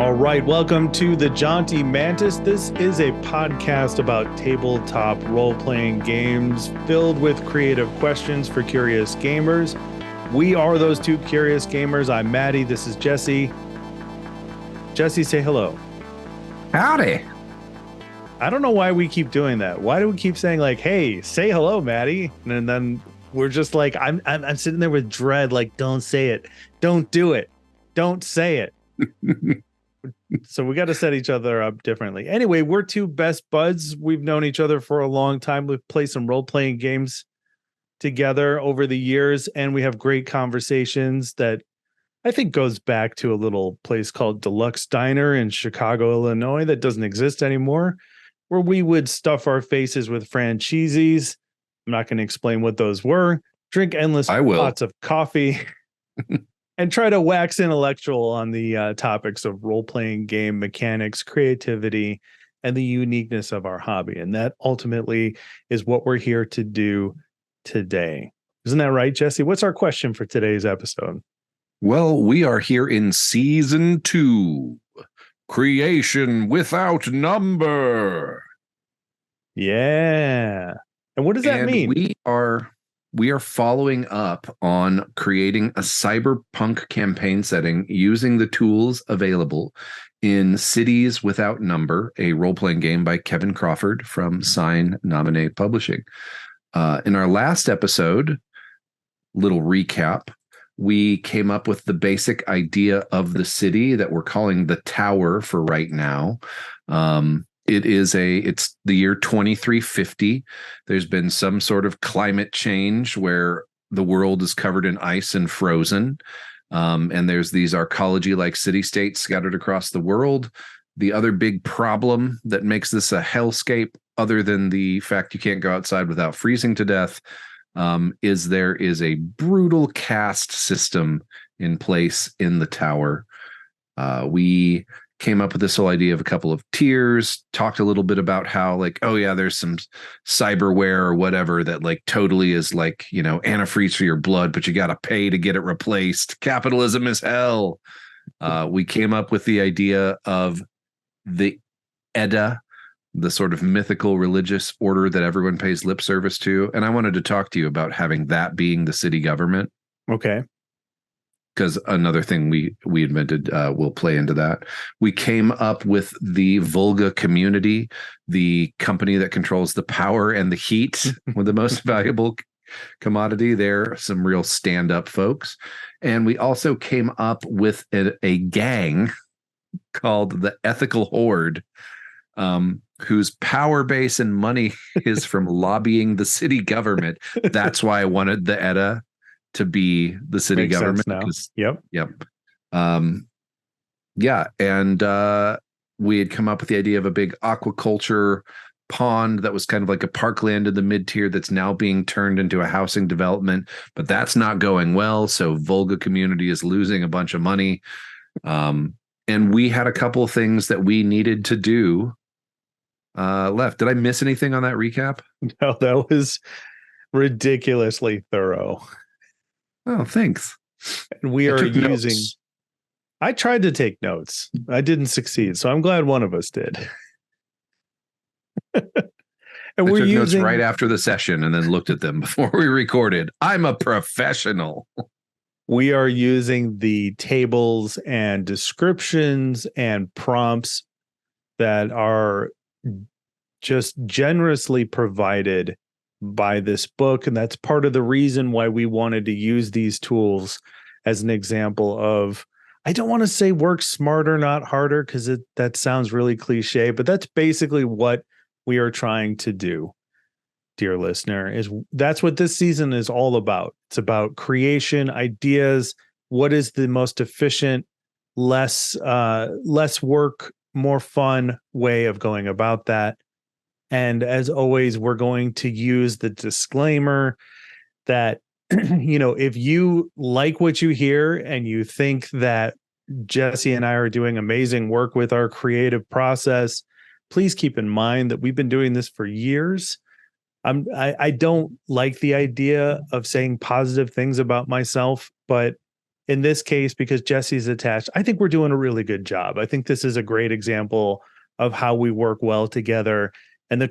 All right, welcome to the Jaunty Mantis. This is a podcast about tabletop role-playing games filled with creative questions for curious gamers. We are those two curious gamers. I'm Matty. This is Jesse. Jesse, say hello. Howdy. I don't know why we keep doing that. Why do we keep saying like, "Hey, say hello, Matty," and then we're just like, I'm sitting there with dread, like, don't say it, don't do it, don't say it. So we got to set each other up differently. Anyway, we're two best buds. We've known each other for a long time. We've played some role-playing games together over the years, and we have great conversations that I think goes back to a little place called Deluxe Diner in Chicago, Illinois, that doesn't exist anymore, where we would stuff our faces with franchises. I'm not going to explain what those were. Drink endless pots of coffee. And try to wax intellectual on the topics of role-playing game mechanics, creativity, and the uniqueness of our hobby. And that ultimately is what we're here to do today. Isn't that right, Jesse? What's our question for today's episode? Well, we are here in season 2, Creation Without Number. Yeah. And what does that mean? We are following up on creating a cyberpunk campaign setting using the tools available in Cities Without Number, a role-playing game by Kevin Crawford from Sine Nomine Publishing. In our last episode, little recap, we came up with the basic idea of the city that we're calling the Tower for right now. It's the year 2350. There's been some sort of climate change where the world is covered in ice and frozen. And there's these arcology-like city-states scattered across the world. The other big problem that makes this a hellscape, other than the fact you can't go outside without freezing to death, is there is a brutal caste system in place in the tower. We came up with this whole idea of a couple of tiers, talked a little bit about how, like, oh yeah, there's some cyberware or whatever that like totally is like, you know, antifreeze for your blood, but you got to pay to get it replaced. Capitalism is hell. We came up with the idea of the Edda, the sort of mythical religious order that everyone pays lip service to. And I wanted to talk to you about having that being the city government. Okay. Because another thing we invented will play into that. We came up with the Volga community, the company that controls the power and the heat with the most valuable commodity. They're some real stand-up folks. And we also came up with a gang called the Ethical Horde, whose power base and money is from lobbying the city government. That's why I wanted the Edda to be the city Makes government. Yep. Yeah. And we had come up with the idea of a big aquaculture pond that was kind of like a parkland in the mid-tier that's now being turned into a housing development, but that's not going well. So Volga community is losing a bunch of money. And we had a couple of things that we needed to do left. Did I miss anything on that recap? No, that was ridiculously thorough. Oh, thanks. And we are using notes. I tried to take notes. I didn't succeed, so I'm glad one of us did. And I took notes right after the session and then looked at them before we recorded. I'm a professional. We are using the tables and descriptions and prompts that are just generously provided by this book. And that's part of the reason why we wanted to use these tools as an example of, I don't want to say work smarter, not harder, because that sounds really cliche, but that's basically what we are trying to do, dear listener, is that's what this season is all about. It's about creation, ideas, what is the most efficient, less work, more fun way of going about that. And as always, we're going to use the disclaimer that, you know, if you like what you hear and you think that Jesse and I are doing amazing work with our creative process, please keep in mind that we've been doing this for years. I don't like the idea of saying positive things about myself, but in this case, because Jesse's attached, I think we're doing a really good job. I think this is a great example of how we work well together, and the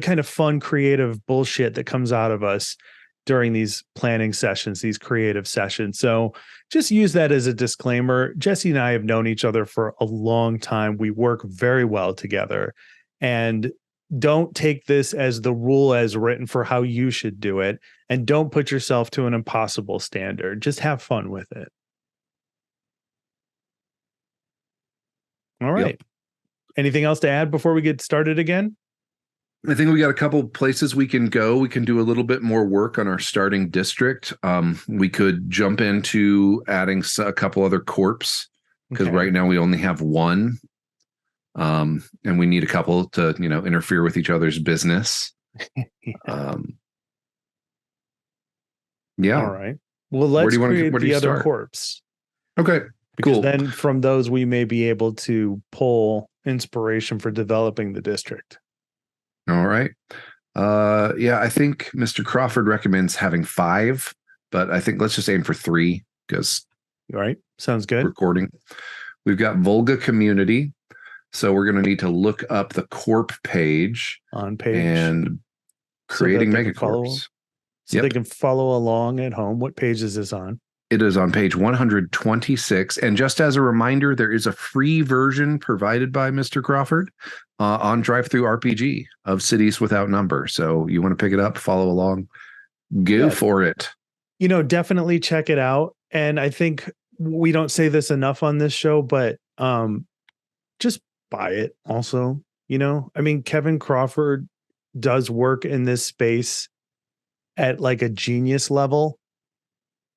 kind of fun, creative bullshit that comes out of us during these planning sessions, these creative sessions. So just use that as a disclaimer. Jesse and I have known each other for a long time. We work very well together, and don't take this as the rule as written for how you should do it. And don't put yourself to an impossible standard. Just have fun with it. All right. Yep. Anything else to add before we get started again? I think we got a couple places we can go. We can do a little bit more work on our starting district. We could jump into adding a couple other corps, because right now we only have one. And we need a couple to, interfere with each other's business. Yeah. All right. Well, let's create the other corpse. Okay. Because cool. Then from those, we may be able to pull inspiration for developing the district. All right. Yeah, I think Mr. Crawford recommends having 5, but I think let's just aim for 3 because. All right. Sounds good. Recording. We've got Volga Community. So we're going to need to look up the corp page on page and creating megacorps. So they can follow along at home. What page is this on? It is on page 126. And just as a reminder, there is a free version provided by Mr. Crawford on DriveThruRPG of Cities Without Number. So you want to pick it up, follow along, go for it. Definitely check it out. And I think we don't say this enough on this show, but just buy it also. Kevin Crawford does work in this space at like a genius level,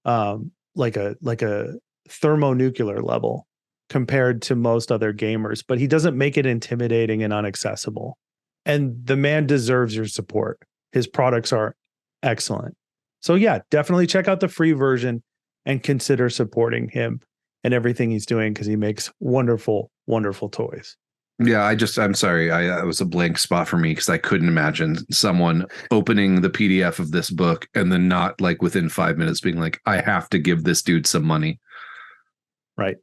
like a thermonuclear level compared to most other gamers, but he doesn't make it intimidating and inaccessible. And the man deserves your support. His products are excellent. So yeah, definitely check out the free version and consider supporting him and everything he's doing, because he makes wonderful, wonderful toys. Yeah, I'm sorry. It was a blank spot for me because I couldn't imagine someone opening the PDF of this book and then not like within 5 minutes being like, I have to give this dude some money. Right.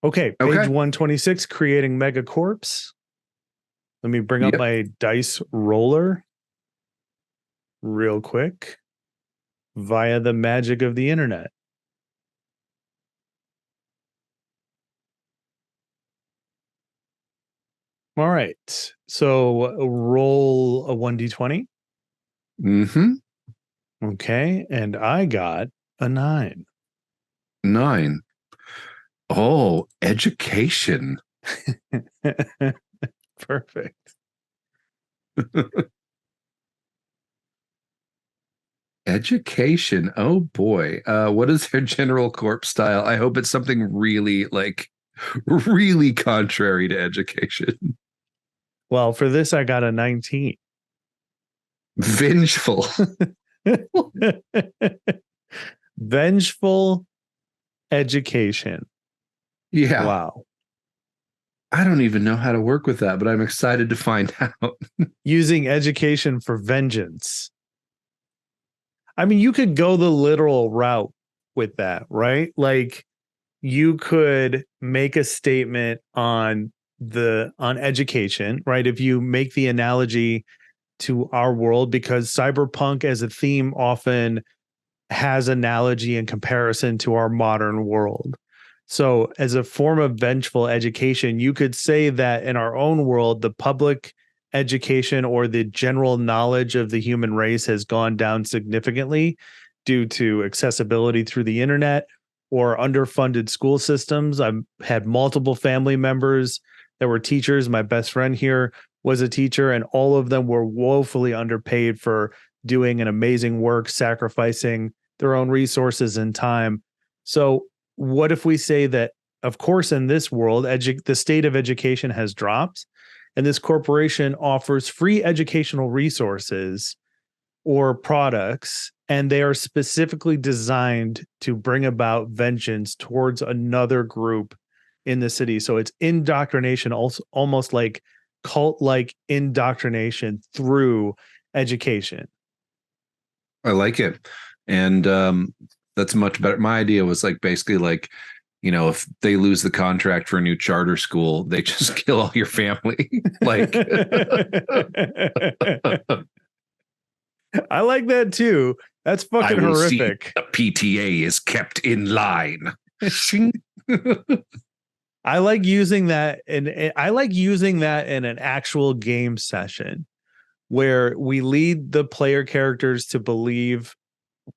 Okay. Page 126, creating megacorps. Let me bring up my dice roller real quick via the magic of the internet. All right. So roll a 1d20. Mm-hmm. Okay. And I got a 9. 9. Oh, education. Perfect. Education. Oh boy. What is their general corp style? I hope it's something really really contrary to education. Well, for this, I got a 19. Vengeful. Vengeful education. Yeah. Wow. I don't even know how to work with that, but I'm excited to find out. Using education for vengeance. You could go the literal route with that, right? Like, you could make a statement on education, right? If you make the analogy to our world, because cyberpunk as a theme often has analogy and comparison to our modern world. So as a form of vengeful education, you could say that in our own world, the public education or the general knowledge of the human race has gone down significantly due to accessibility through the internet or underfunded school systems. I've had multiple family members that were teachers. My best friend here was a teacher, and all of them were woefully underpaid for doing an amazing work, sacrificing their own resources and time. So what if we say that, of course, in this world, the state of education has dropped, and this corporation offers free educational resources or products, and they are specifically designed to bring about vengeance towards another group in the city. So it's indoctrination, also almost like cult-like indoctrination through education. I like it. And that's much better. My idea was like basically like, if they lose the contract for a new charter school, they just kill all your family. Like, I like that too. That's fucking horrific. The PTA is kept in line. I like using that, and I like using that in an actual game session where we lead the player characters to believe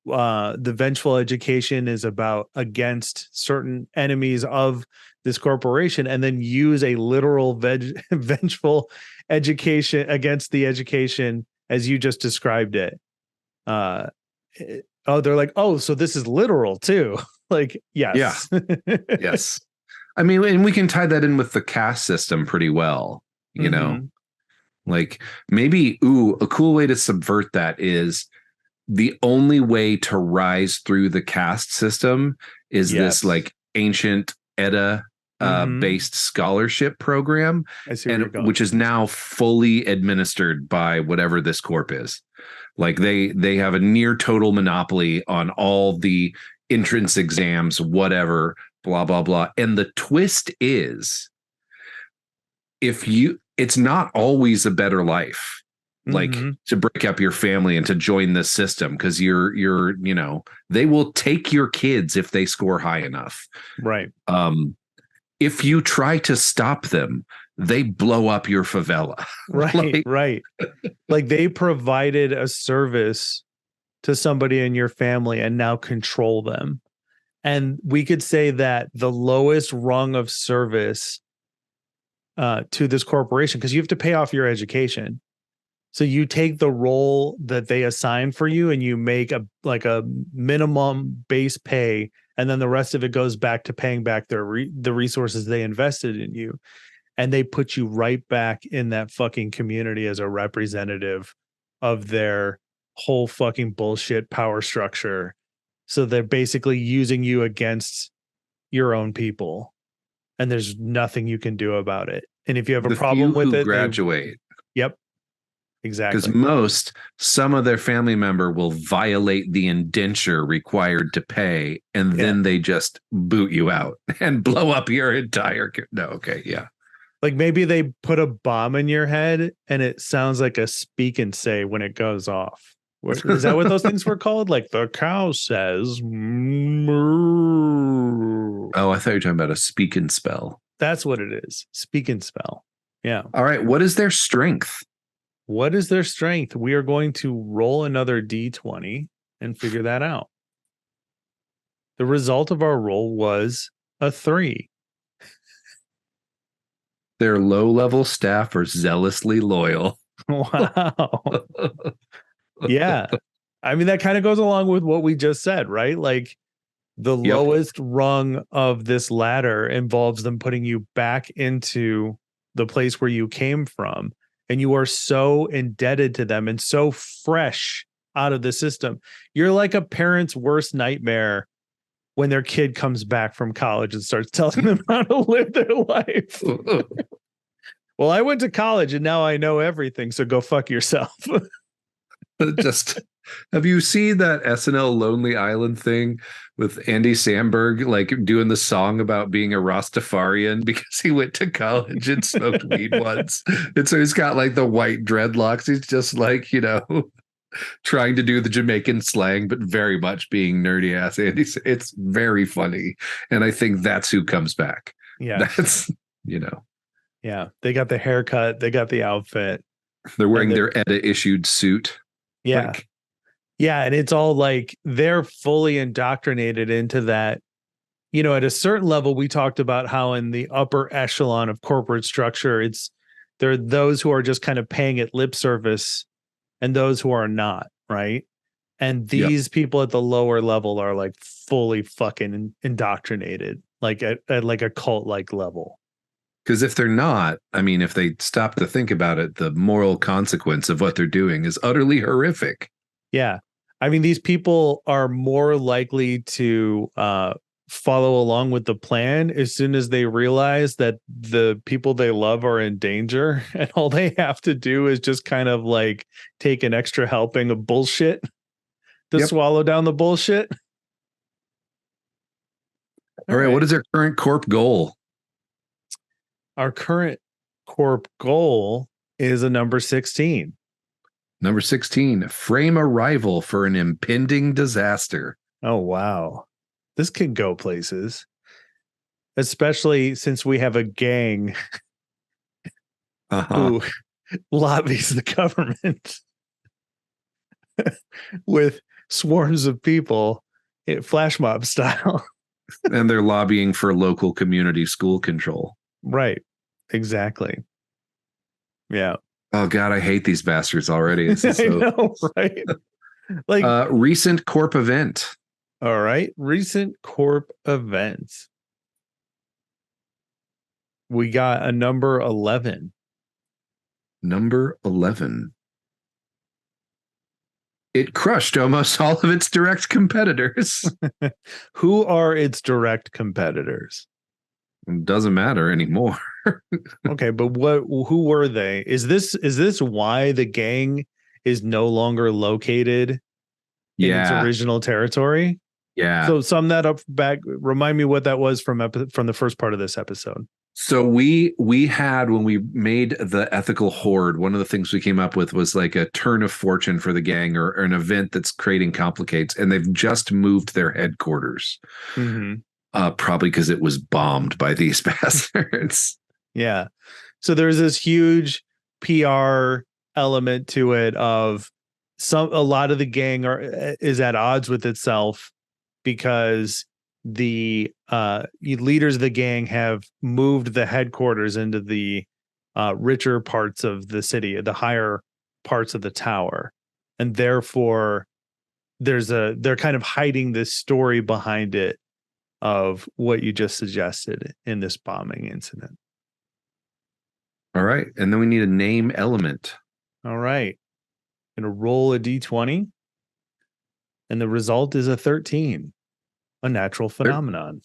the vengeful education is about against certain enemies of this corporation, and then use a literal vengeful education against the education as you just described it. They're like, oh, so this is literal too. Like, yes. Yeah. Yes. I mean, and we can tie that in with the caste system pretty well, like maybe, a cool way to subvert that is the only way to rise through the caste system is this like ancient Edda based scholarship program, which is now fully administered by whatever this corp is. Like they have a near total monopoly on all the entrance exams, whatever, blah, blah, blah. And the twist is it's not always a better life, like to break up your family and to join this system, because they will take your kids if they score high enough. Right. If you try to stop them, they blow up your favela. Right. Right. Like they provided a service to somebody in your family and now control them. And we could say that the lowest rung of service to this corporation, because you have to pay off your education. So you take the role that they assign for you and you make a minimum base pay, and then the rest of it goes back to paying back the resources they invested in you. And they put you right back in that fucking community as a representative of their whole fucking bullshit power structure. So they're basically using you against your own people, and there's nothing you can do about it. And if you have a problem with it, graduate. Yep. Exactly. Because some of their family member will violate the indenture required to pay, and then they just boot you out and blow up your entire. No, okay, yeah. Like maybe they put a bomb in your head and it sounds like a speak and say when it goes off. Is that what those things were called? Like the cow says. Moo. Oh, I thought you were talking about a speak and spell. That's what it is. Speak and spell. Yeah. All right. What is their strength? What is their strength? We are going to roll another D20 and figure that out. The result of our roll was a 3. Their low-level staff are zealously loyal. Wow. Yeah. I mean, that kind of goes along with what we just said, right? Like the lowest rung of this ladder involves them putting you back into the place where you came from. And you are so indebted to them and so fresh out of the system. You're like a parent's worst nightmare when their kid comes back from college and starts telling them how to live their life. Well, I went to college and now I know everything. So go fuck yourself. Just have you seen that SNL Lonely Island thing with Andy Samberg, like doing the song about being a Rastafarian because he went to college and smoked weed once? And so he's got like the white dreadlocks. He's just like, trying to do the Jamaican slang, but very much being nerdy ass Andy. It's very funny. And I think that's who comes back. Yeah. That's, Yeah. They got the haircut. They got the outfit. They're wearing their Edda issued suit. Yeah. Yeah. And it's all like they're fully indoctrinated into that. At a certain level, we talked about how in the upper echelon of corporate structure, there are those who are just kind of paying it lip service and those who are not, right? And these people at the lower level are like fully fucking indoctrinated, like at like a cult-like level. Because if they're not, I mean, if they stop to think about it, the moral consequence of what they're doing is utterly horrific. Yeah. I mean, these people are more likely to follow along with the plan as soon as they realize that the people they love are in danger. And all they have to do is just kind of like take an extra helping of bullshit to swallow down the bullshit. All right. What is our current corp goal? Our current corp goal is a number 16. Number 16, frame a rival for an impending disaster. Oh, wow. This could go places, especially since we have a gang who lobbies the government with swarms of people, flash mob style. And they're lobbying for local community school control. Right. Exactly. Yeah. Oh God, I hate these bastards already. This is I know, right? Like recent corp event. All right. Recent corp events. We got a number 11. Number 11. It crushed almost all of its direct competitors. Who are its direct competitors? It doesn't matter anymore. Okay, but who were they? Is this why the gang is no longer located in its original territory? Yeah. So sum that up back. Remind me what that was from the first part of this episode. So we had, when we made the ethical horde, one of the things we came up with was like a turn of fortune for the gang, or an event that's creating complicates, and they've just moved their headquarters. Probably because it was bombed by these bastards. Yeah. So there's this huge PR element to it of a lot of the gang is at odds with itself because the leaders of the gang have moved the headquarters into the richer parts of the city, the higher parts of the tower. And therefore they're kind of hiding this story behind it of what you just suggested in this bombing incident. All right. And then we need a name element. All right. Gonna roll a d20. And the result is a 13. A natural phenomenon.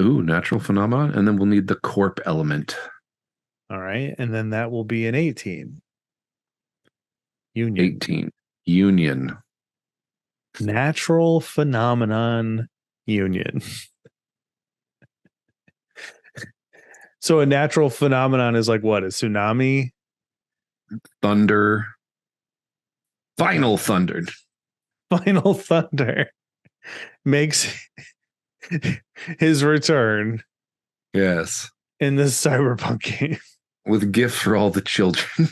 Ooh, natural phenomenon. And then we'll need the corp element. All right. And then that will be an 18. Union. 18. Union. Natural phenomenon union. So a natural phenomenon is like what? A tsunami? Thunder. Final thunder. Final thunder makes his return. Yes. In this Cyberpunk game. With gifts for all the children.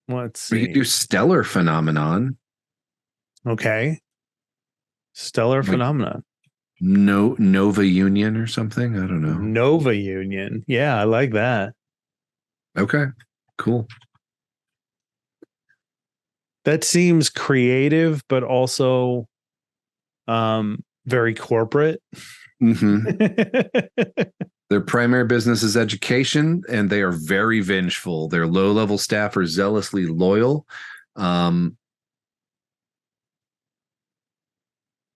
Let's see. We could do stellar phenomenon. Okay. Stellar phenomenon. Nova Union or something. I don't know. Nova Union. Yeah, I like that. Okay, cool. That seems creative, but also very corporate. Their primary business is education, and they are very vengeful. Their low-level staff are zealously loyal.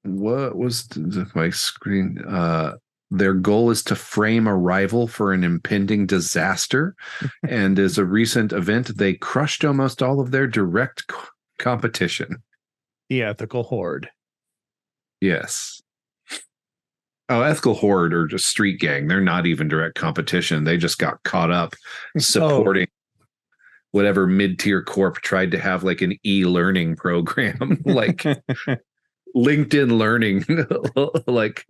What was my screen? Their goal is to frame a rival for an impending disaster. And as a recent event, they crushed almost all of their direct competition. The ethical horde. Yes. Oh, ethical horde or just street gang. They're not even direct competition. They just got caught up supporting whatever mid-tier corp tried to have like an e-learning program. Like LinkedIn Learning like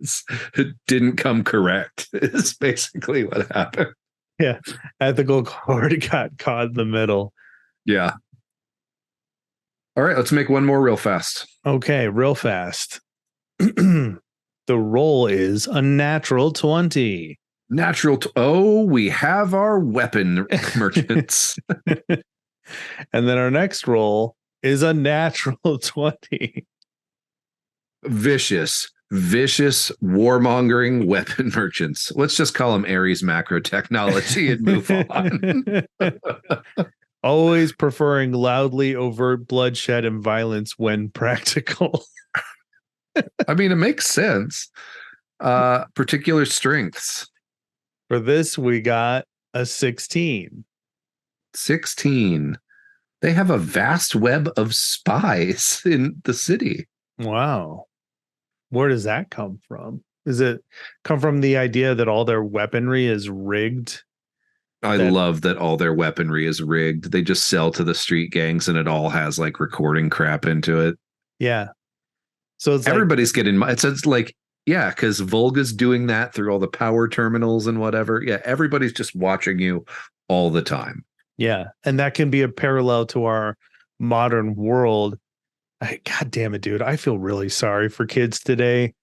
didn't come correct is basically what happened. Yeah. Ethical horde got caught in the middle. Yeah. All right, let's make one more real fast. Okay, real fast. The roll is a natural 20. We have our weapon merchants. And then our next roll is a natural 20. Vicious warmongering weapon merchants. Let's just call them Ares Macro Technology and move on. Always preferring loudly overt bloodshed and violence when practical. I mean, it makes sense. Particular strengths. For this, we got a 16. 16. They have a vast web of spies in the city. Wow. Where does that come from? Does it come from the idea that all their weaponry is rigged? I love that all their weaponry is rigged. They just sell to the street gangs and it all has like recording crap into it. Yeah. So it's everybody's getting it's like, yeah, because Volga's doing that through all the power terminals and whatever. Yeah, everybody's just watching you all the time. Yeah. And that can be a parallel to our modern world. God damn it, dude. I feel really sorry for kids today.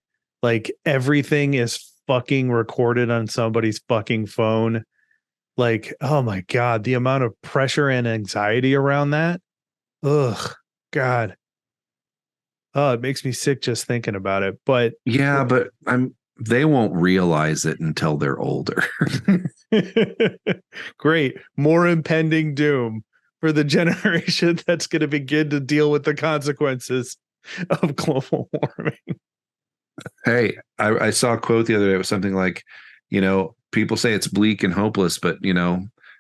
Like everything is fucking recorded on somebody's fucking phone. Like, oh my God, the amount of pressure and anxiety around that. Ugh, God. Oh, it makes me sick just thinking about it. But yeah, but they won't realize it until they're older. Great. More impending doom for the generation that's going to begin to deal with the consequences of global warming. Hey, I saw a quote the other day. It was something like, people say it's bleak and hopeless, but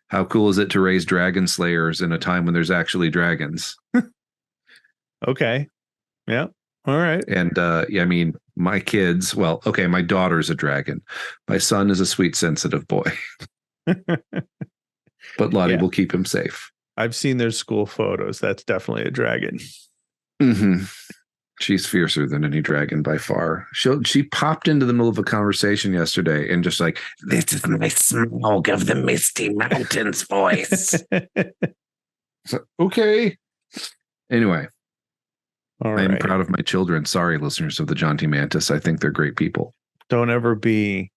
how cool is it to raise dragon slayers in a time when there's actually dragons? Okay. Yeah. All right. And I mean, my kids, my daughter's a dragon. My son is a sweet, sensitive boy. But Lottie will keep him safe. I've seen their school photos. That's definitely a dragon. Mm-hmm. She's fiercer than any dragon by far. She popped into the middle of a conversation yesterday and just like, this is my Smaug of the Misty Mountains voice. So, okay. Anyway, I'm proud of my children. Sorry, listeners of the Jaunty Mantis. I think they're great people. Don't ever be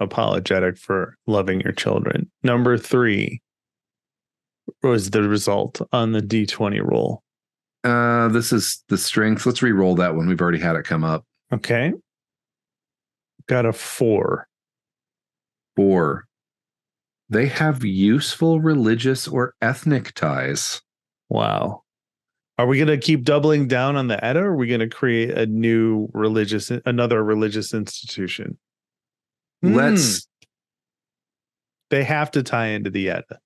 apologetic for loving your children. Number 3 was the result on the D20 roll. This is the strength. Let's re-roll that one. We've already had it come up. Okay. Got a 4. 4. They have useful religious or ethnic ties. Wow. Are we going to keep doubling down on the Edda, or are we going to create another religious institution? Let's. They have to tie into the Edda.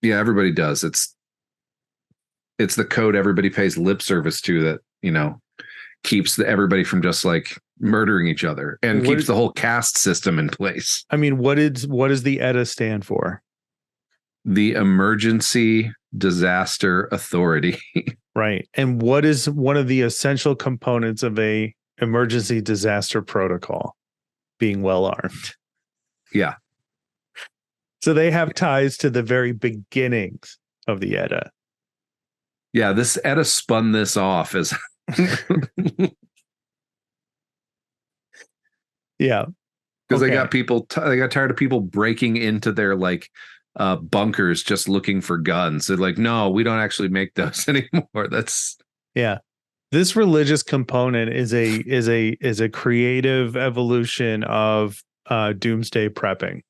Yeah, everybody does. It's the code everybody pays lip service to that, keeps everybody from just like murdering each other and keeps the whole caste system in place. I mean, what does the Edda stand for? The Emergency Disaster Authority. Right. And what is one of the essential components of a emergency disaster protocol? Being well armed. Yeah. So they have ties to the very beginnings of the Edda. Yeah, this Edda spun this off as yeah. Because they got people they got tired of people breaking into their bunkers just looking for guns. They're like, no, we don't actually make those anymore. This religious component is a creative evolution of doomsday prepping.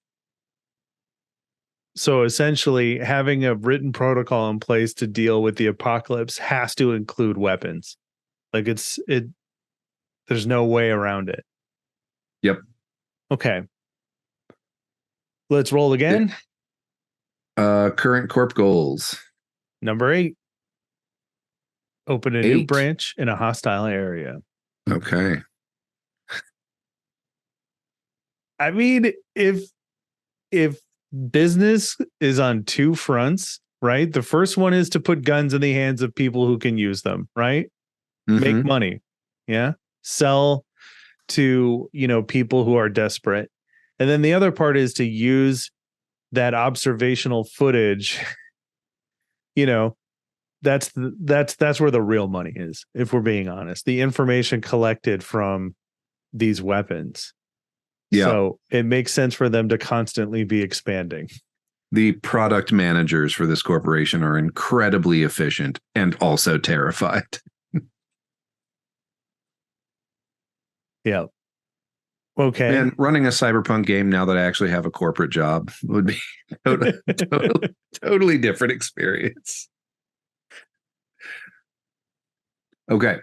So essentially, having a written protocol in place to deal with the apocalypse has to include weapons. Like there's no way around it. Yep. Okay. Let's roll again. Current corp goals. Number 8. Open a new branch in a hostile area. Okay. I mean, if business is on 2 fronts, right? The first one is to put guns in the hands of people who can use them, right? Mm-hmm. Make money. Yeah. Sell to, people who are desperate. And then the other part is to use that observational footage. That's where the real money is, if we're being honest. The information collected from these weapons. Yeah. So it makes sense for them to constantly be expanding. The product managers for this corporation are incredibly efficient and also terrified. Yeah. Okay. And running a Cyberpunk game now that I actually have a corporate job would be totally different experience. Okay.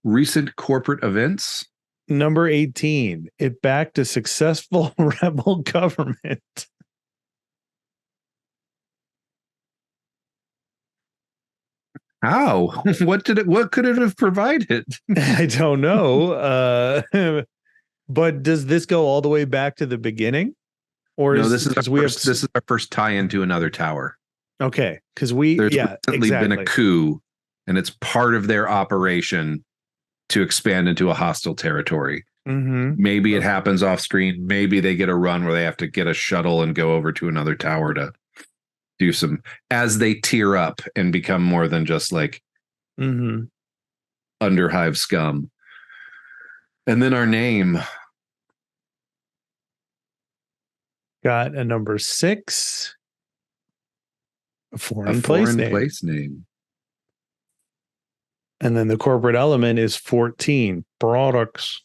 Recent corporate events. Number 18, it backed a successful rebel government. How? What could it have provided? I don't know. But does this go all the way back to the beginning? Or No, is because we have this is our first tie into another tower. okay, because we There's yeah, recently been a exactly. coup, and it's part of their operation to expand into a hostile territory. Mm-hmm. Maybe it happens off screen. Maybe they get a run where they have to get a shuttle and go over to another tower to do some as they tier up and become more than just like Mm-hmm. underhive scum. And then our name. Got a number 6. A A foreign foreign name. place name. And then the corporate element is 14 products.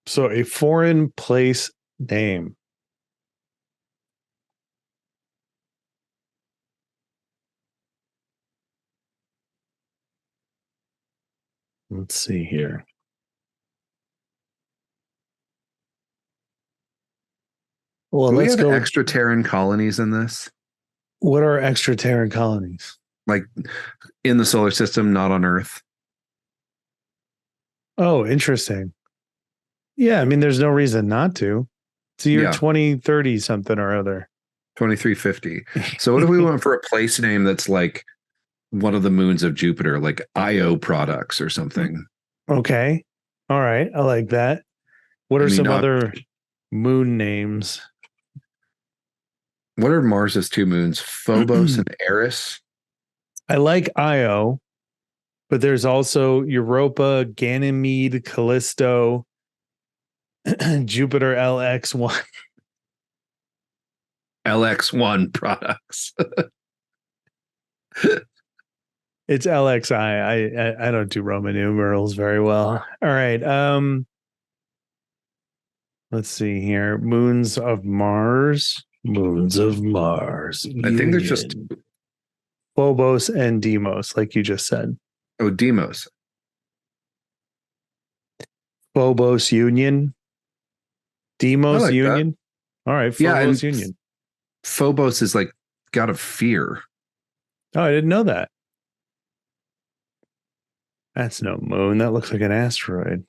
So a foreign place name. Let's see here. Well, Do we let's have go. extra Terran colonies in this? What are extra Terran colonies? Like in the solar system, not on Earth? Oh, interesting. Yeah, I mean, there's no reason not to. It's the year 2030 something or other. 2350. So what if we went for a place name that's like one of the moons of Jupiter, like IO products or something? Okay. All right. I like that. What are some other moon names? What are Mars's 2 moons? Phobos and Eris? I like Io, but there's also Europa, Ganymede, Callisto, Jupiter LX1. LX1 products. It's LXI. I don't do Roman numerals very well. All right. Let's see here. Moons of Mars. Moons of Mars. I think there's just Phobos and Deimos, like you just said. Oh, Deimos. Phobos Union. Deimos like Union. That. All right. Phobos Union. Phobos is like god of fear. Oh, I didn't know that. That's no moon. That looks like an asteroid.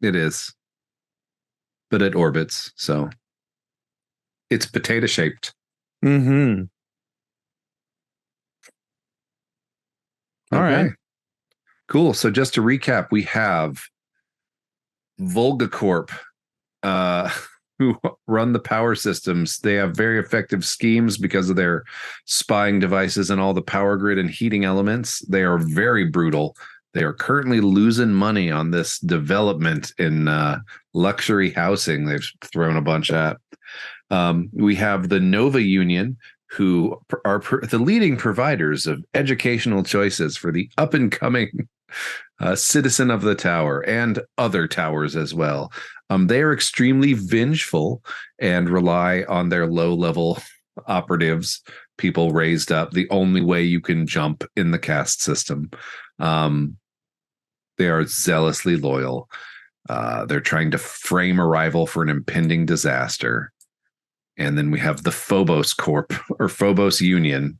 It is. But it orbits, so it's potato shaped. Mm-hmm. All right. Cool. So just to recap, we have Volgacorp, who run the power systems. They have very effective schemes because of their spying devices and all the power grid and heating elements. They are very brutal. They are currently losing money on this development in luxury housing they've thrown a bunch at. We have the Nova Union, who are the leading providers of educational choices for the up and coming citizen of the tower and other towers as well. They are extremely vengeful and rely on their low-level operatives, people raised up, the only way you can jump in the caste system. They are zealously loyal. They're trying to frame a rival for an impending disaster. And then we have the Phobos Corp or Phobos Union.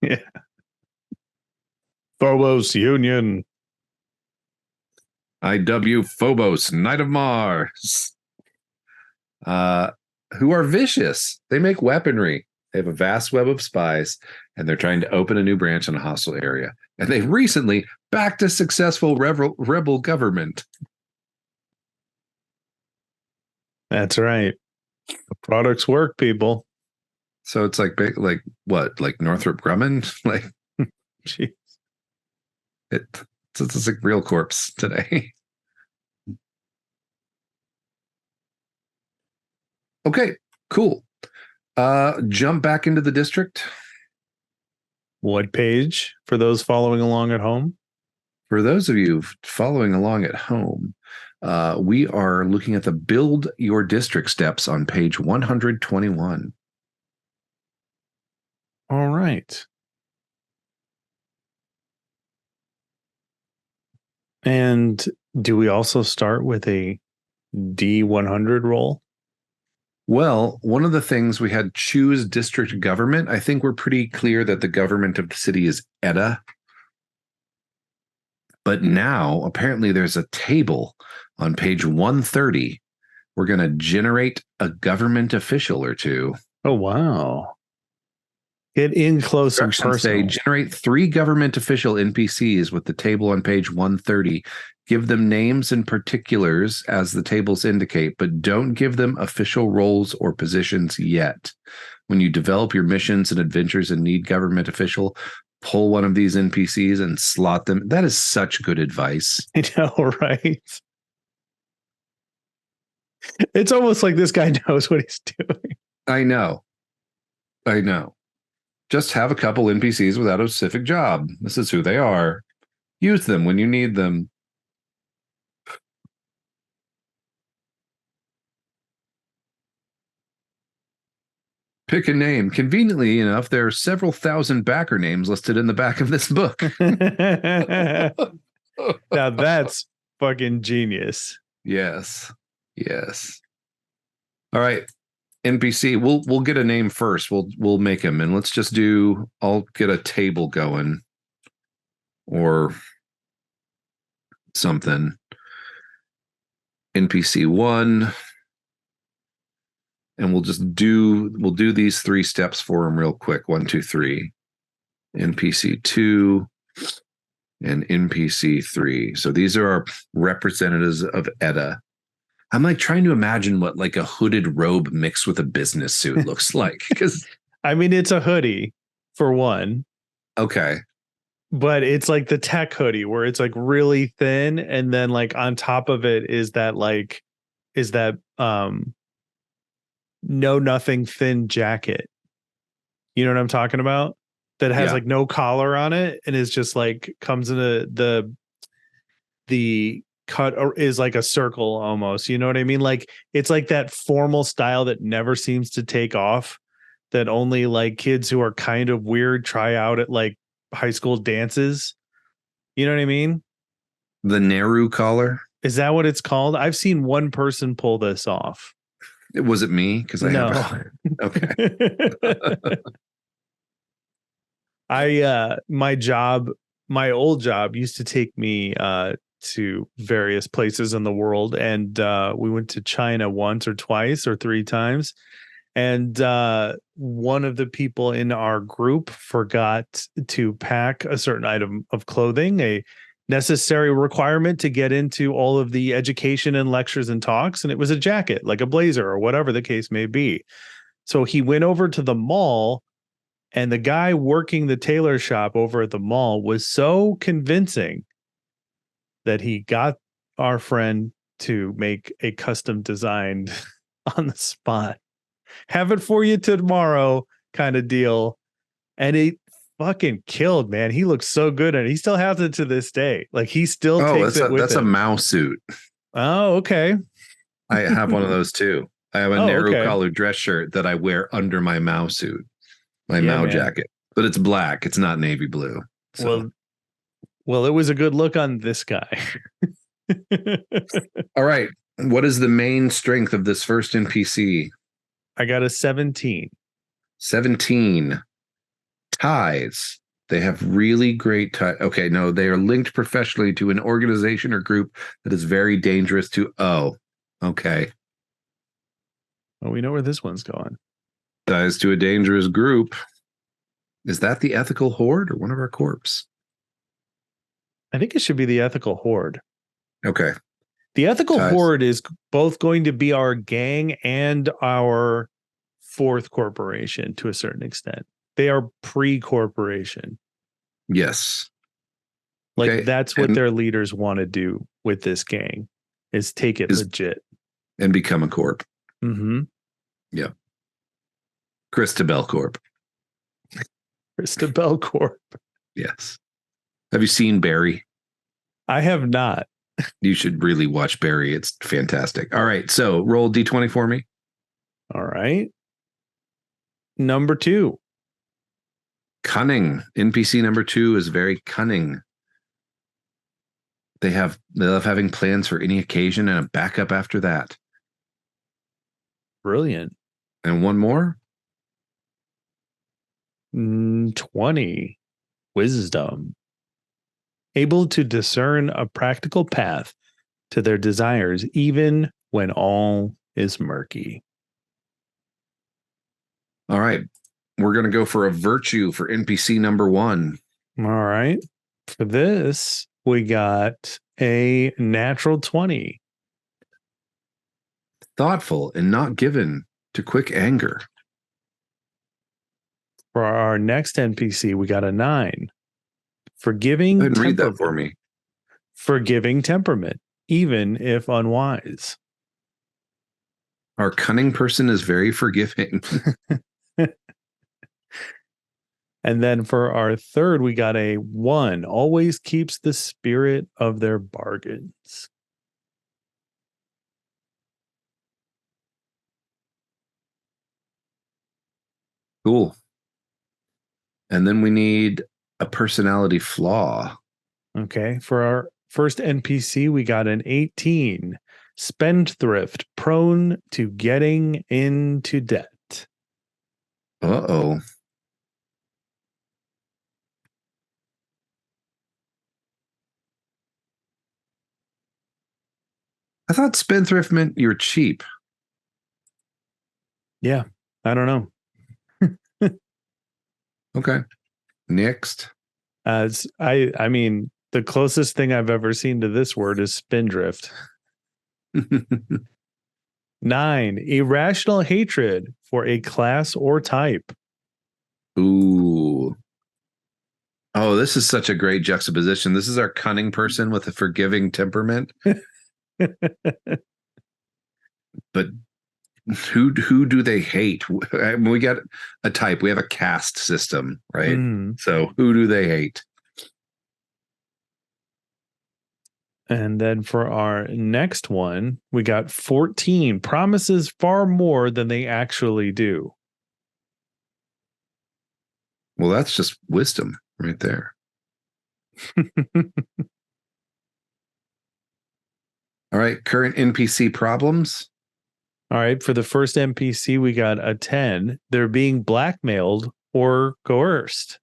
Yeah. Phobos Union. IW Phobos, Knight of Mars. Who are vicious. They make weaponry. They have a vast web of spies, and they're trying to open a new branch in a hostile area. And they recently backed a successful rebel government. That's right. The products work, people. So it's like what? Like Northrop Grumman? Like, jeez. It's like real corpse today. Okay, cool. Jump back into the district. What page for those following along at home? For those of you following along at home, we are looking at the Build Your District steps on page 121. All right. And do we also start with a D100 roll? Well, one of the things we had choose district government. I think we're pretty clear that the government of the city is Edda. But now apparently there's a table on page 130. We're going to generate a government official or two. Oh, wow. Get in close and personal. Say generate 3 government official NPCs with the table on page 130. Give them names and particulars as the tables indicate, but don't give them official roles or positions yet. When you develop your missions and adventures and need government official, pull one of these NPCs and slot them. That is such good advice. I know, right? It's almost like this guy knows what he's doing. I know. Just have a couple NPCs without a specific job. This is who they are. Use them when you need them. Pick a name. Conveniently enough, there are several thousand backer names listed in the back of this book. Now that's fucking genius. Yes. All right. NPC. We'll get a name first. We'll make him, and let's just do. I'll get a table going, or something. NPC 1. And we'll do these 3 steps for him real quick. 1, 2, 3. NPC 2 and NPC 3. So these are our representatives of Edda. I'm like trying to imagine what like a hooded robe mixed with a business suit looks like. Because I mean, it's a hoodie for one. Okay. But it's like the tech hoodie where it's like really thin, and then like on top of it is that know nothing thin jacket. You know what I'm talking about? That has like no collar on it, and is just like comes in the cut is like a circle almost. You know what I mean? Like it's like that formal style that never seems to take off, that only like kids who are kind of weird try out at like high school dances. You know what I mean? The Nehru collar. Is that what it's called? I've seen one person pull this off. Was it me? Because I have. Okay. My old job used to take me to various places in the world, and we went to China once or twice or 3 times, and one of the people in our group forgot to pack a certain item of clothing, a necessary requirement to get into all of the education and lectures and talks, and it was a jacket, like a blazer or whatever the case may be. So he went over to the mall, and the guy working the tailor shop over at the mall was so convincing that he got our friend to make a custom designed on the spot, have it for you tomorrow kind of deal. And it fucking killed, man. He looks so good, and he still has it to this day. Like he still takes it with that's him. A Mao suit. Oh, okay. I have one of those too. I have a narrow collar dress shirt that I wear under my Mao suit, my Mao jacket, but it's black. It's not navy blue. So. Well, it was a good look on this guy. All right. What is the main strength of this first NPC? I got a 17. 17. Ties. They have really great ties. Okay, no, they are linked professionally to an organization or group that is very dangerous to. Oh, okay. Well, we know where this one's going. Ties to a dangerous group. Is that the Ethical Horde or one of our corps? I think it should be the Ethical Horde. Okay. The Ethical Horde is both going to be our gang and our 4th corporation to a certain extent. They are pre-corporation. Yes. Like that's what their leaders want to do with this gang, is take it legit. And become a corp. Mm-hmm. Yeah. Christabel Corp. Christabel Corp. Yes. Have you seen Barry? I have not. You should really watch Barry. It's fantastic. All right. So roll D20 for me. All right. Number 2. Cunning. NPC number 2 is very cunning. They love having plans for any occasion and a backup after that. Brilliant. And one more. 20. Wisdom. Able to discern a practical path to their desires, even when all is murky. All right. We're going to go for a virtue for NPC number 1. All right. For this, we got a natural 20. Thoughtful and not given to quick anger. For our next NPC, we got a 9. Forgiving Go ahead and read that temperament. for me. Forgiving temperament, even if unwise. Our cunning person is very forgiving. And then for our third, we got a 1. Always keeps the spirit of their bargains. Cool. And then we need a personality flaw. Okay. For our first NPC, we got an 18. Spendthrift, prone to getting into debt. Uh-oh. I thought spendthrift meant you're cheap. Yeah. I don't know. Okay. Next. As I mean, the closest thing I've ever seen to this word is spindrift. 9. Irrational hatred for a class or type. Ooh. Oh, this is such a great juxtaposition. This is our cunning person with a forgiving temperament. But who do they hate? I mean, we got a type. We have a caste system, right? So who do they hate? And then for our next one, we got 14. Promises far more than they actually do. Well, that's just wisdom right there. All right, current NPC problems. All right, for the first NPC, we got a 10. They're being blackmailed or coerced.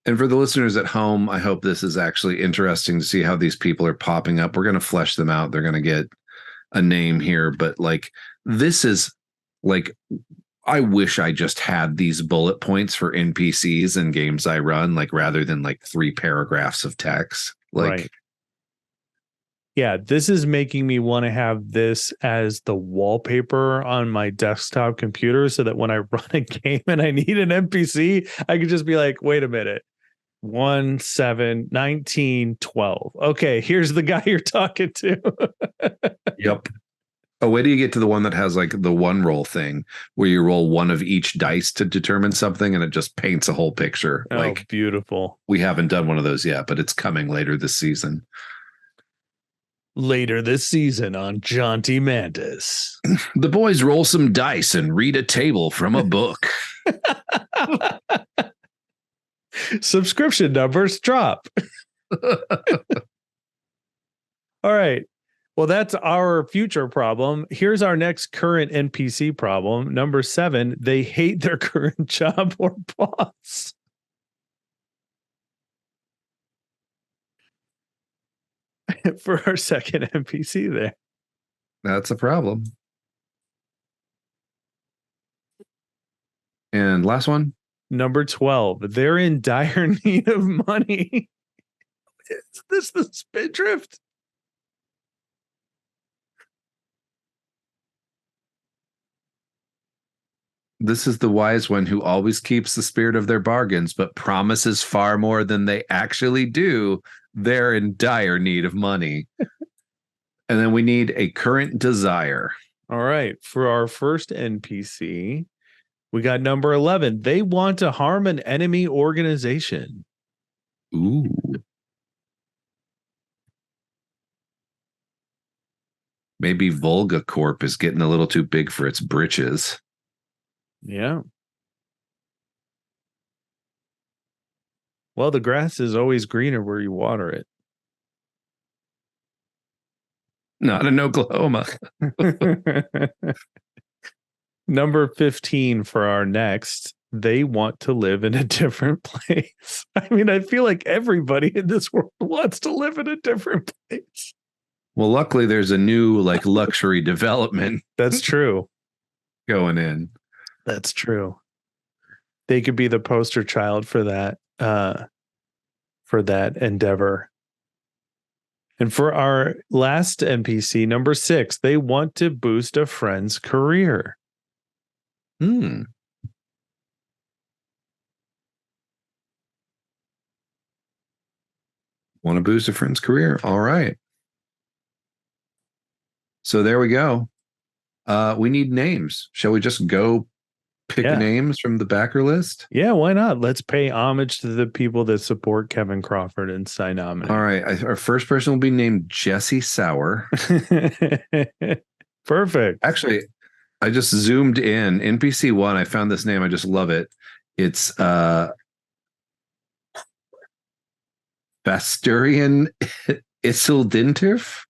And for the listeners at home, I hope this is actually interesting to see how these people are popping up. We're going to flesh them out. They're going to get a name here, but like this is like I wish I just had these bullet points for NPCs in games I run, like rather than like 3 paragraphs of text. Like, right. Yeah, this is making me want to have this as the wallpaper on my desktop computer so that when I run a game and I need an NPC, I could just be like, wait a minute. 1, 7, 19, 12. Okay, here's the guy you're talking to. yep. Oh, wait till you get to the one that has like the one roll thing where you roll one of each dice to determine something and it just paints a whole picture. Oh, like beautiful. We haven't done one of those yet, but it's coming later this season. Later this season on Jaunty Mantis. The boys roll some dice and read a table from a book. Subscription numbers drop. All right. Well, that's our future problem. Here's our next current NPC problem. Number 7, they hate their current job or boss. For our second NPC there. That's a problem. And last one. Number 12, they're in dire need of money. Is this the spindrift? This is the wise one who always keeps the spirit of their bargains, but promises far more than they actually do. They're in dire need of money. And then we need a current desire. All right. For our first NPC, we got number 11. They want to harm an enemy organization. Ooh. Maybe Volga Corp is getting a little too big for its britches. Yeah. Well, the grass is always greener where you water it. Not in Oklahoma. Number 15 for our next. They want to live in a different place. I mean, I feel like everybody in this world wants to live in a different place. Well, luckily there's a new like luxury development. That's true. Going in. That's true. They could be the poster child for that endeavor. And for our last NPC, number 6, they want to boost a friend's career. Want to boost a friend's career. All right. So there we go. We need names. Shall we just go pick names from the backer list? Yeah, why not? Let's pay homage to the people that support Kevin Crawford and Sine Nomine. All right. Our first person will be named Jesse Sauer. Perfect. Actually, I just zoomed in. NPC 1, I found this name. I just love it. It's Basturian Isildintif.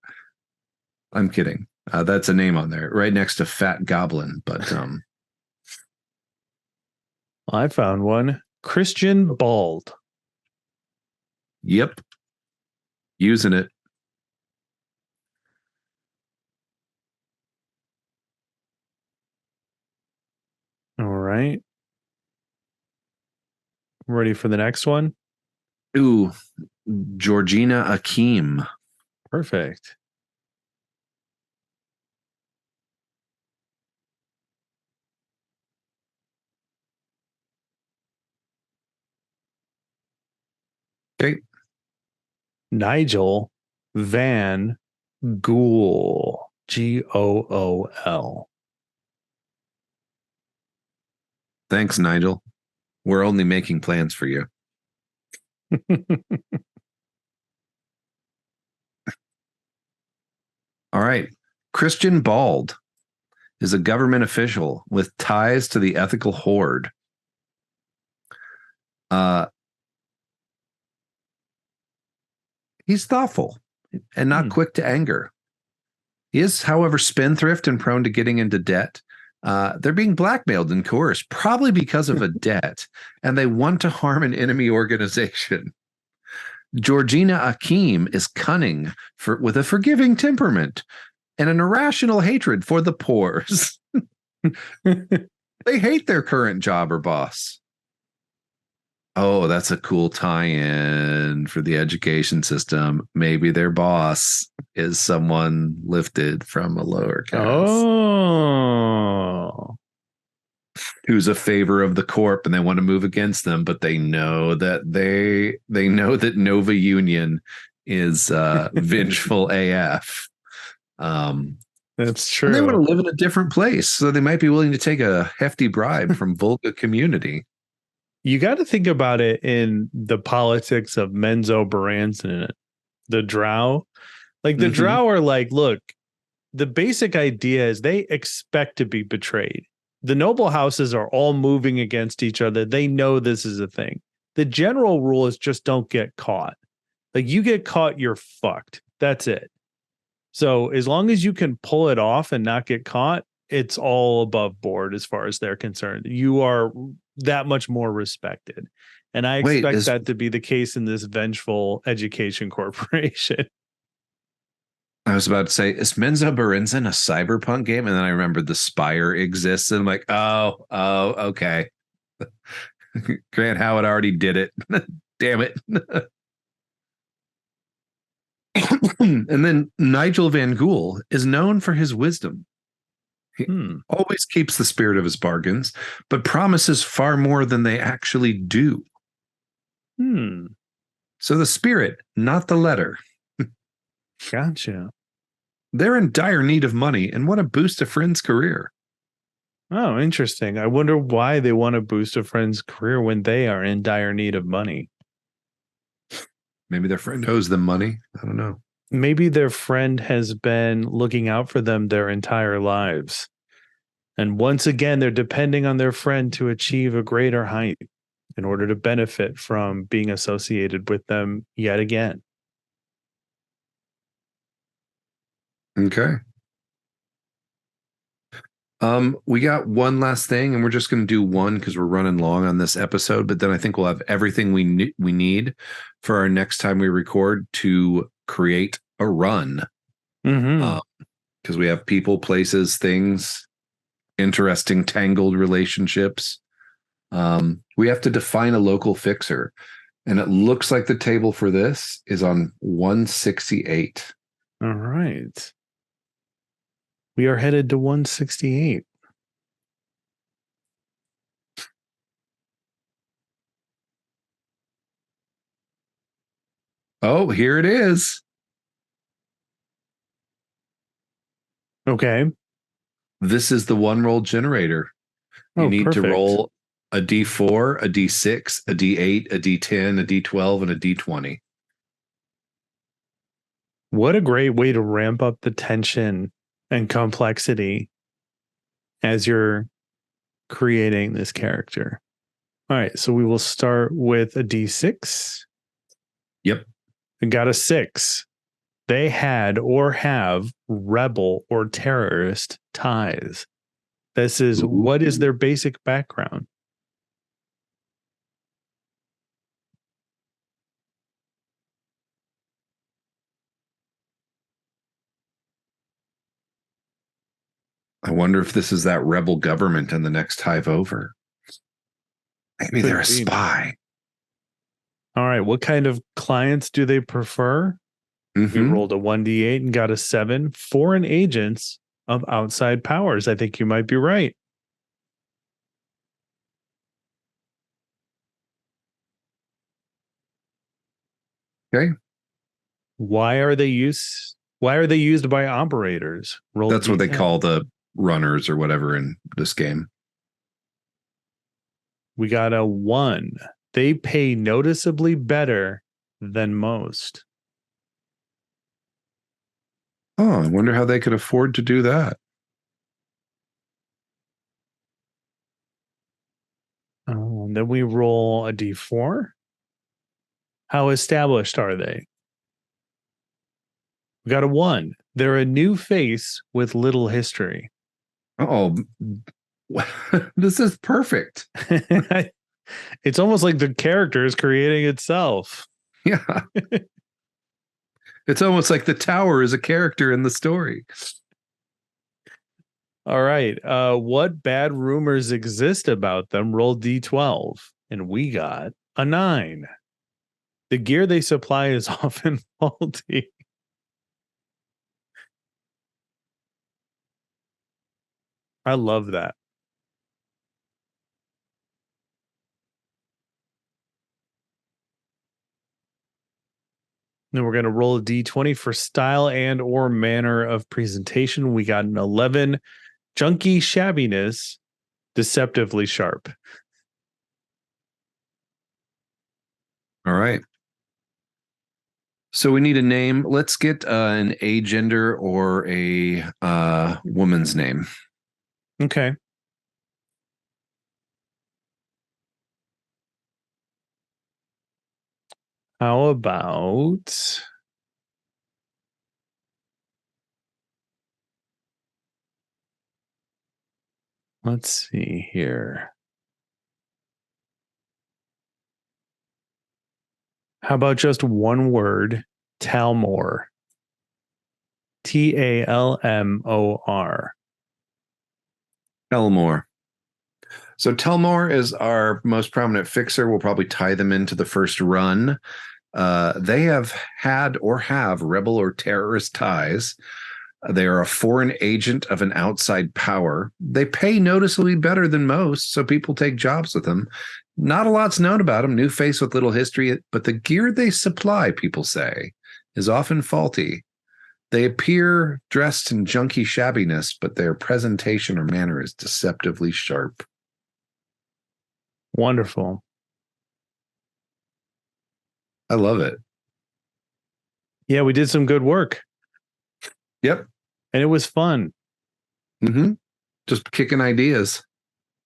I'm kidding. That's a name on there, right next to Fat Goblin. But I found one. Christian Bald. Yep. Using it. All right. Ready for the next one? Ooh, Georgina Akeem. Perfect. Okay. Nigel Van Gool. Gool. Thanks, Nigel. We're only making plans for you. All right. Christian Bald is a government official with ties to the ethical horde. He's thoughtful and not quick to anger. He is, however, spendthrift and prone to getting into debt. They're being blackmailed and coerced, probably because of a debt, and they want to harm an enemy organization. Georgina Akeem is cunning with a forgiving temperament and an irrational hatred for the poor. They hate their current job or boss. Oh, that's a cool tie-in for the education system. Maybe their boss is someone lifted from a lower caste. Oh. Who's a favor of the corp and they want to move against them, but they know that they know that Nova Union is vengeful AF. That's true. And they want to live in a different place, so they might be willing to take a hefty bribe from Volga community. You got to think about it in the politics of Menzo Baranson, the Drow. Like the Drow are like, look, the basic idea is they expect to be betrayed. The noble houses are all moving against each other. They know this is a thing. The general rule is just don't get caught. Like you get caught, you're fucked. That's it. So as long as you can pull it off and not get caught, it's all above board as far as they're concerned. You are that much more respected. And I expect that to be the case in this vengeful education corporation. I was about to say, is Menzo Baranson a Cyberpunk game? And then I remembered the Spire exists. And I'm like, oh, okay. Grant Howard already did it. Damn it. And then Nigel Van Gool is known for his wisdom. He always keeps the spirit of his bargains, but promises far more than they actually do. So the spirit, not the letter. Gotcha. They're in dire need of money and want to boost a friend's career. Oh, interesting. I wonder why they want to boost a friend's career when they are in dire need of money. Maybe their friend owes them money. I don't know. Maybe their friend has been looking out for them their entire lives. And once again, they're depending on their friend to achieve a greater height in order to benefit from being associated with them yet again. Okay. We got one last thing, and we're just going to do one because we're running long on this episode. But then I think we'll have everything we need for our next time we record to create a run. Because we have people, places, things, interesting tangled relationships. We have to define a local fixer, and it looks like the table for this is on 168. All right. We are headed to 168. Oh, here it is. Okay. This is the one roll generator. You need to roll a D4, a D6, a D8, a D10, a D12, and a D20. What a great way to ramp up the tension and complexity as you're creating this character. All right, so we will start with a D6. Yep. We got a 6. They had or have rebel or terrorist ties. This is what is their basic background? I wonder if this is that rebel government in the next hive over. Maybe they're a spy. All right. What kind of clients do they prefer? We rolled a 1d8 and got a 7. Foreign agents of outside powers. I think you might be right. Okay. Why are they used by operators? That's what they call the runners or whatever in this game. We got a 1. They pay noticeably better than most. Oh, I wonder how they could afford to do that. Then we roll a d4. How established are they? We got a 1. They're a new face with little history. Oh, this is perfect. It's almost like the character is creating itself. Yeah. It's almost like the tower is a character in the story. All right. What bad rumors exist about them? Roll D12. And we got a 9. The gear they supply is often faulty. I love that. Then we're going to roll a D20 for style and or manner of presentation. We got an 11. Junky shabbiness, deceptively sharp. All right. So we need a name. Let's get an agender or a woman's name. Okay. How about let's see here. How about just one word, Talmor? Talmor. Elmore. So Telmore is our most prominent fixer. We'll probably tie them into the first run. They have had or have rebel or terrorist ties. They are a foreign agent of an outside power. They pay noticeably better than most, so people take jobs with them. Not a lot's known about them. New face with little history, but the gear they supply, people say, is often faulty. They appear dressed in junky shabbiness, but their presentation or manner is deceptively sharp. Wonderful. I love it. Yeah, we did some good work. Yep. And it was fun. Mm-hmm. Just kicking ideas.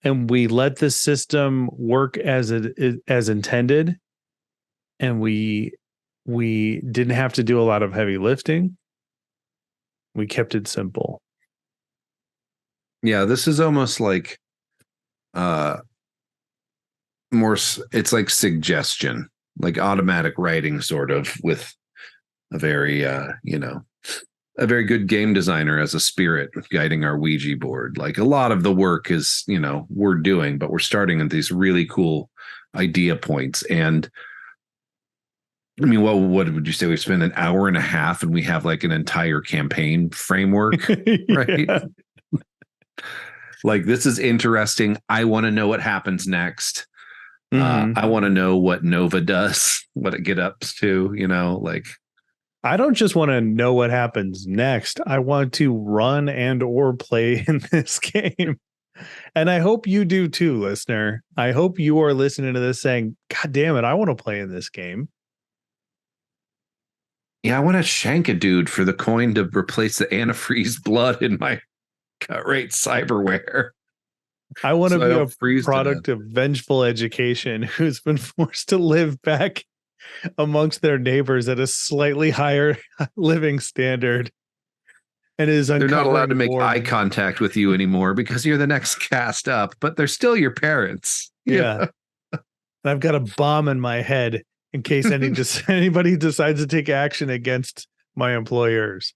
And we let the system work as intended. And we didn't have to do a lot of heavy lifting. We kept it simple. Yeah, this is almost like it's like suggestion, like automatic writing, sort of, with a very a very good game designer as a spirit guiding our Ouija board. Like, a lot of the work is, we're doing, but we're starting at these really cool idea points. And I mean, what would you say? We spend an hour and a half and we have like an entire campaign framework, right? Yeah. Like, this is interesting. I want to know what happens next. I want to know what Nova does, what it get up to, like. I don't just want to know what happens next. I want to run and or play in this game. And I hope you do too, listener. I hope you are listening to this saying, God damn it, I want to play in this game. Yeah, I want to shank a dude for the coin to replace the antifreeze blood in my cut rate cyberware. I want to be a freeze product of vengeful education who's been forced to live back amongst their neighbors at a slightly higher living standard. And they're not allowed to make eye contact with you anymore because you're the next cast up, but they're still your parents. Yeah. And I've got a bomb in my head in case anybody decides to take action against my employers.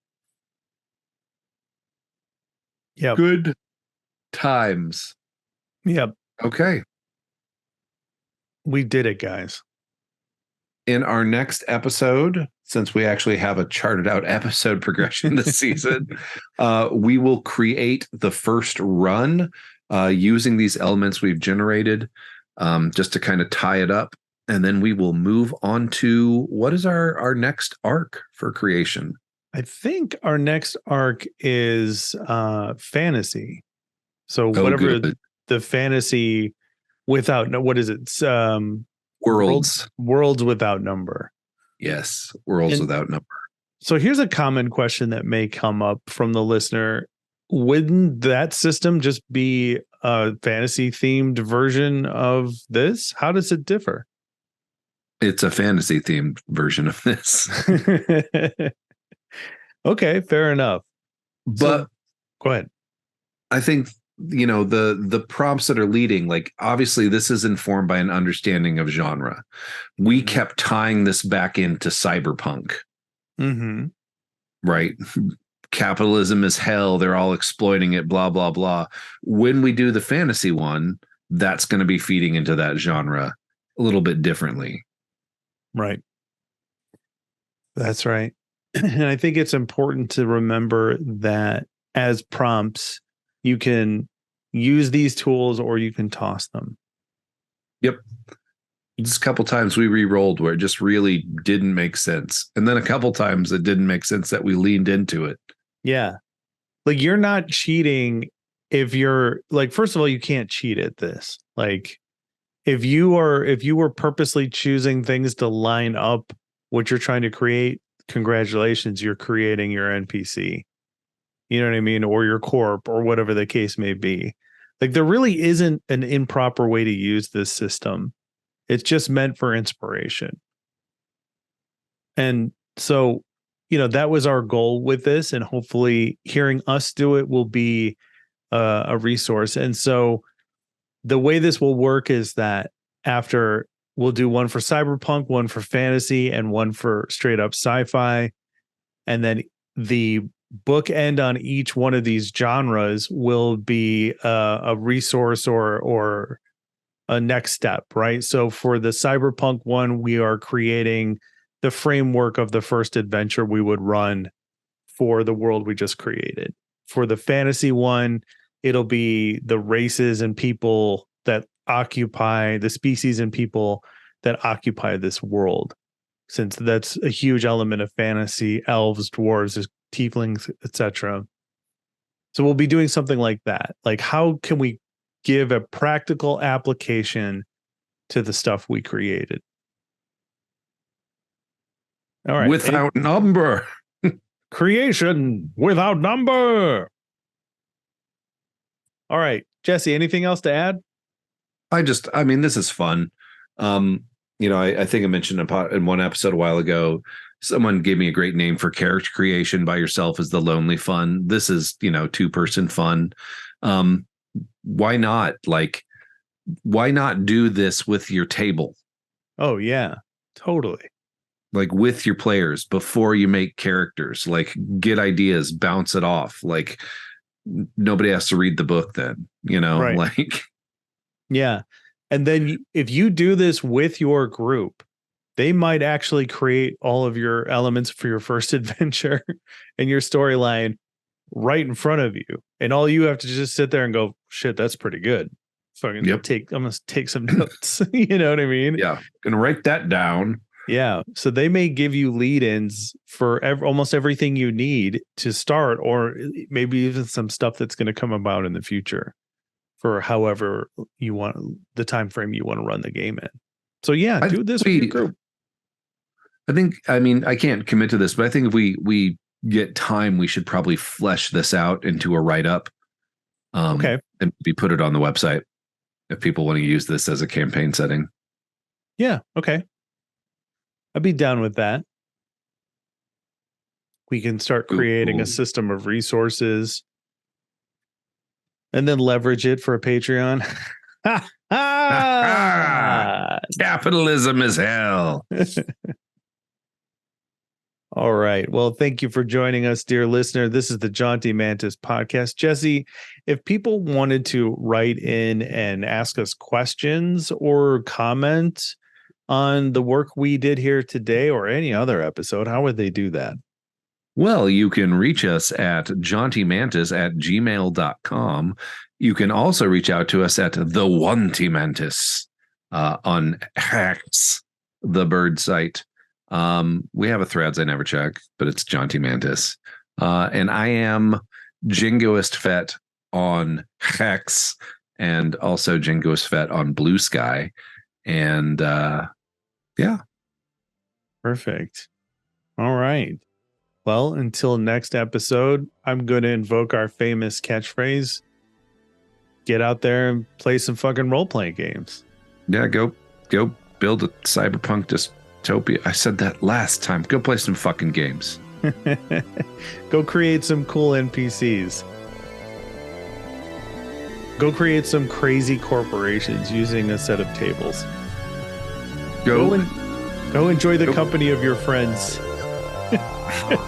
Yeah. Good times. Yep. Okay. We did it, guys. In our next episode, since we actually have a charted out episode progression this season, we will create the first run using these elements we've generated, just to kind of tie it up. And then we will move on to what is our next arc for creation. I think our next arc is fantasy. So whatever the fantasy without what is it? Worlds without number. Yes, worlds without number. So here's a common question that may come up from the listener. Wouldn't that system just be a fantasy themed version of this? How does it differ? It's a fantasy themed version of this. Okay, fair enough. But go ahead. I think, the prompts that are leading, like, obviously this is informed by an understanding of genre. We kept tying this back into cyberpunk. Right? Capitalism is hell. They're all exploiting it, blah, blah, blah. When we do the fantasy one, that's going to be feeding into that genre a little bit differently. Right. That's right. And I think it's important to remember that as prompts, you can use these tools or you can toss them. Yep. Just a couple times we re-rolled where it just really didn't make sense. And then a couple times it didn't make sense that we leaned into it. Yeah. Like, you're not cheating if you're like, first of all, you can't cheat at this. Like, if you were purposely choosing things to line up what you're trying to create, congratulations, you're creating your NPC. You know what I mean? Or your corp, or whatever the case may be. Like, there really isn't an improper way to use this system. It's just meant for inspiration. And so, that was our goal with this. And hopefully hearing us do it will be a resource. And so the way this will work is that after we'll do one for cyberpunk, one for fantasy, and one for straight up sci-fi. And then the bookend on each one of these genres will be a resource or a next step, right? So for the cyberpunk one, we are creating the framework of the first adventure we would run for the world we just created. For the fantasy one, it'll be the races and people that occupy the species and people that occupy this world, since that's a huge element of fantasy: elves, dwarves, tieflings, etc. So we'll be doing something like that. Like, how can we give a practical application to the stuff we created? All right. Without number. Creation without number. All right, Jesse, anything else to add? This is fun. I think I mentioned in one episode a while ago, someone gave me a great name for character creation by yourself is the lonely fun. This is, 2-person fun. Why not? Like, why not do this with your table? Oh yeah, totally. Like with your players before you make characters, like get ideas, bounce it off. Like nobody has to read the book then, Right. like. Yeah. And then if you do this with your group, they might actually create all of your elements for your first adventure and your storyline right in front of you. And all you have to just sit there and go, shit, that's pretty good. So I'm going to take some notes. You know what I mean? Yeah. Gonna write that down. Yeah. So they may give you lead-ins for almost everything you need to start, or maybe even some stuff that's going to come about in the future for however you want, the time frame you want to run the game in. So yeah, do this with your group. I can't commit to this, but I think if we get time, we should probably flesh this out into a write-up. Okay. And we put it on the website if people want to use this as a campaign setting. Yeah. Okay. I'd be down with that. We can start creating a system of resources and then leverage it for a Patreon. Capitalism is hell. All right. Well, thank you for joining us, dear listener. This is the Jaunty Mantis podcast. Jesse, if people wanted to write in and ask us questions or comment on the work we did here today or any other episode, how would they do that? Well, you can reach us at jauntymantis@gmail.com. You can also reach out to us at the Jaunty Mantis on X, the bird site. We have a Threads I never check, but it's Jaunty Mantis. And I am Jingoist Fett on Hex and also Jingoist Fett on Blue Sky. And yeah. Perfect. All right. Well, until next episode, I'm going to invoke our famous catchphrase. Get out there and play some fucking role-playing games. Yeah, go build a cyberpunk dystopia. I said that last time. Go play some fucking games. Go create some cool NPCs. Go create some crazy corporations using a set of tables. Go enjoy the company of your friends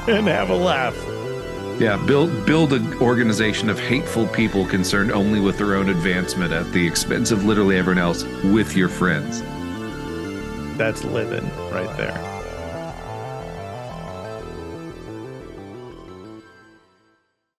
and have a laugh. Yeah, build an organization of hateful people concerned only with their own advancement at the expense of literally everyone else with your friends. That's living right there.